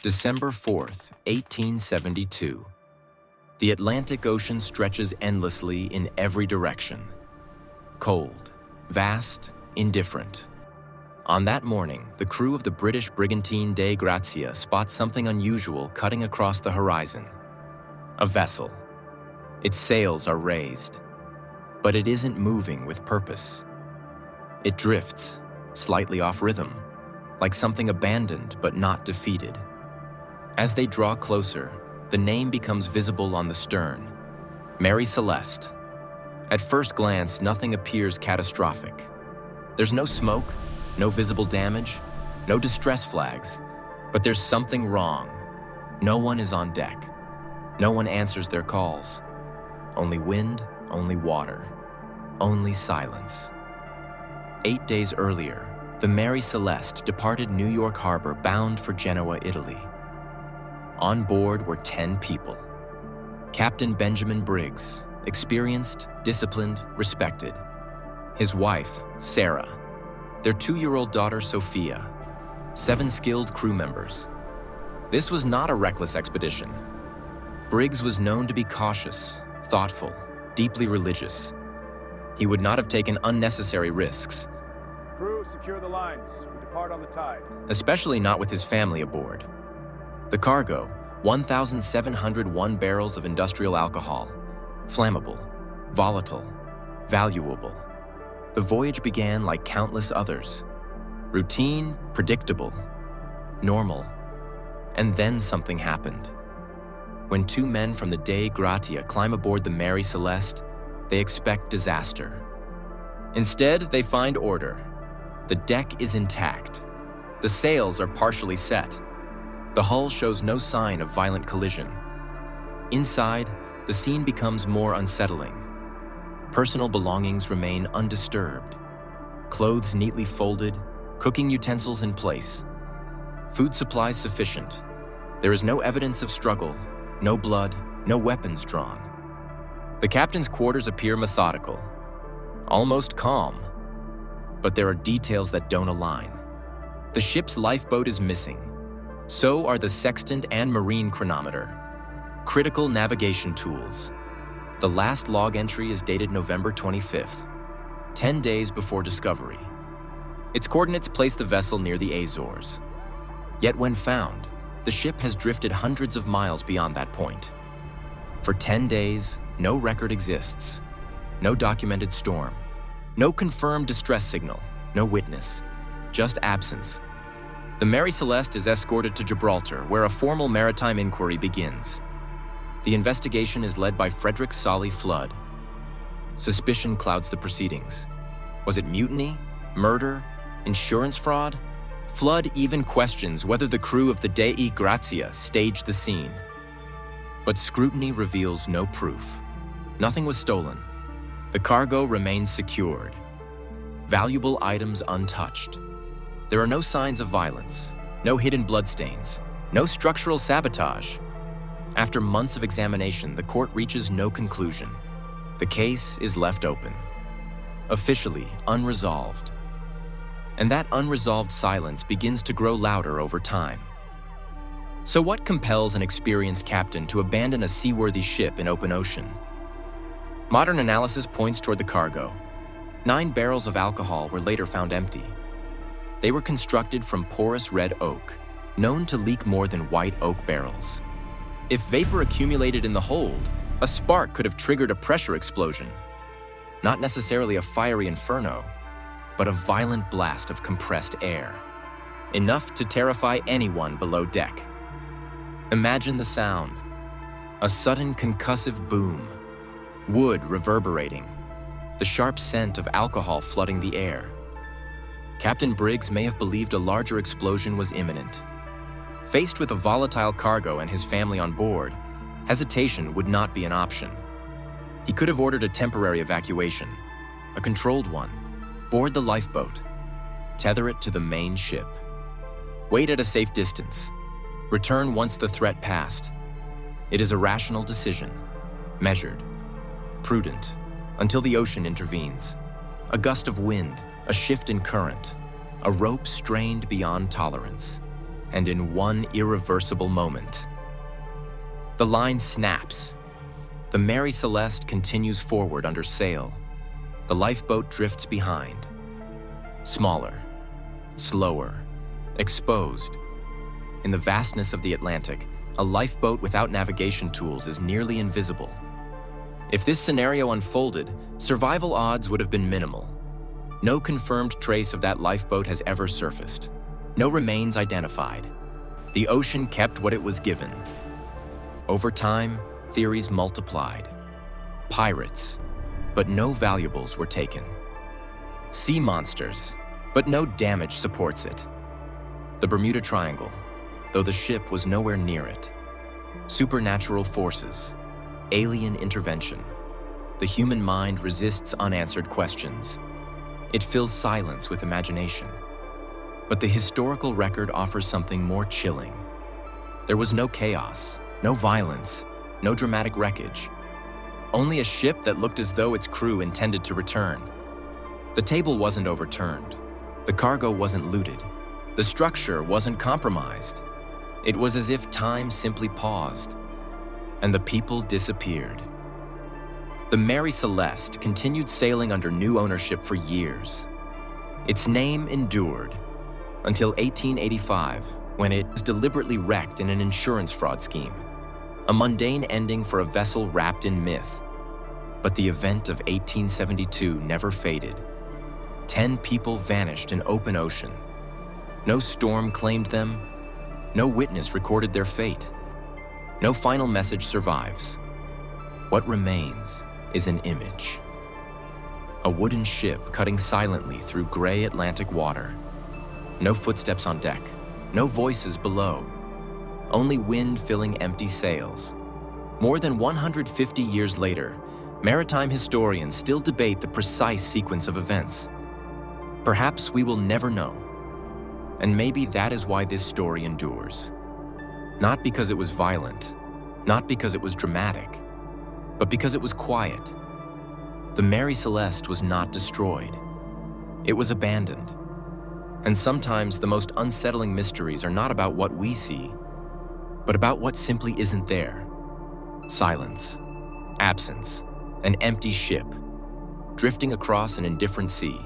December 4th, 1872. The Atlantic Ocean stretches endlessly in every direction. Cold, vast, indifferent. On that morning, the crew of the British brigantine Dei Grazia spots something unusual cutting across the horizon. A vessel. Its sails are raised, but it isn't moving with purpose. It drifts, slightly off rhythm, like something abandoned but not defeated. As they draw closer, the name becomes visible on the stern: Mary Celeste. At first glance, nothing appears catastrophic. There's no smoke, no visible damage, no distress flags, but there's something wrong. No one is on deck. No one answers their calls. Only wind, only water, only silence. 8 days earlier, the Mary Celeste departed New York Harbor bound for Genoa, Italy. On board were 10 people. Captain Benjamin Briggs, experienced, disciplined, respected. His wife, Sarah. Their 2-year-old daughter, Sophia. 7 skilled crew members. This was not a reckless expedition. Briggs was known to be cautious, thoughtful, deeply religious. He would not have taken unnecessary risks. Crew, secure the lines. We depart on the tide. Especially not with his family aboard. The cargo, 1,701 barrels of industrial alcohol, flammable, volatile, valuable. The voyage began like countless others. Routine, predictable, normal. And then something happened. When 2 men from the Dei Grazia climb aboard the Mary Celeste, they expect disaster. Instead, they find order. The deck is intact. The sails are partially set. The hull shows no sign of violent collision. Inside, the scene becomes more unsettling. Personal belongings remain undisturbed. Clothes neatly folded, cooking utensils in place. Food supplies sufficient. There is no evidence of struggle, no blood, no weapons drawn. The captain's quarters appear methodical, almost calm. But there are details that don't align. The ship's lifeboat is missing. So are the sextant and marine chronometer. Critical navigation tools. The last log entry is dated November 25th, 10 days before discovery. Its coordinates place the vessel near the Azores. Yet when found, the ship has drifted hundreds of miles beyond that point. For 10 days, no record exists. No documented storm. No confirmed distress signal. No witness. Just absence. The Mary Celeste is escorted to Gibraltar, where a formal maritime inquiry begins. The investigation is led by Frederick Solly Flood. Suspicion clouds the proceedings. Was it mutiny? Murder? Insurance fraud? Flood even questions whether the crew of the Dei Grazia staged the scene. But scrutiny reveals no proof. Nothing was stolen. The cargo remains secured. Valuable items untouched. There are no signs of violence, no hidden bloodstains, no structural sabotage. After months of examination, the court reaches no conclusion. The case is left open, officially unresolved. And that unresolved silence begins to grow louder over time. So what compels an experienced captain to abandon a seaworthy ship in open ocean? Modern analysis points toward the cargo. 9 barrels of alcohol were later found empty. They were constructed from porous red oak, known to leak more than white oak barrels. If vapor accumulated in the hold, a spark could have triggered a pressure explosion. Not necessarily a fiery inferno, but a violent blast of compressed air. Enough to terrify anyone below deck. Imagine the sound. A sudden concussive boom. Wood reverberating. The sharp scent of alcohol flooding the air. Captain Briggs may have believed a larger explosion was imminent. Faced with a volatile cargo and his family on board, hesitation would not be an option. He could have ordered a temporary evacuation, a controlled one, board the lifeboat, tether it to the main ship, wait at a safe distance, return once the threat passed. It is a rational decision, measured, prudent, until the ocean intervenes. A gust of wind, a shift in current, a rope strained beyond tolerance. and in one irreversible moment. The line snaps. The Mary Celeste continues forward under sail. The lifeboat drifts behind. Smaller, slower, exposed. In the vastness of the Atlantic, a lifeboat without navigation tools is nearly invisible. If this scenario unfolded, survival odds would have been minimal. No confirmed trace of that lifeboat has ever surfaced. No remains identified. The ocean kept what it was given. Over time, theories multiplied. Pirates, but no valuables were taken. Sea monsters, but no damage supports it. The Bermuda Triangle, though the ship was nowhere near it. Supernatural forces, alien intervention. The human mind resists unanswered questions. It fills silence with imagination. But the historical record offers something more chilling. There was no chaos, no violence, no dramatic wreckage. Only a ship that looked as though its crew intended to return. The table wasn't overturned. The cargo wasn't looted. The structure wasn't compromised. It was as if time simply paused, and the people disappeared. The Mary Celeste continued sailing under new ownership for years. Its name endured until 1885, when it was deliberately wrecked in an insurance fraud scheme, a mundane ending for a vessel wrapped in myth. But the event of 1872 never faded. 10 people vanished in open ocean. No storm claimed them. No witness recorded their fate. No final message survives. What remains is an image. A wooden ship cutting silently through gray Atlantic water. No footsteps on deck, no voices below. Only wind filling empty sails. More than 150 years later, maritime historians still debate the precise sequence of events. Perhaps we will never know. And maybe that is why this story endures. Not because it was violent, not because it was dramatic, but because it was quiet. The Mary Celeste was not destroyed. It was abandoned. And sometimes the most unsettling mysteries are not about what we see, but about what simply isn't there. Silence, absence, an empty ship, drifting across an indifferent sea.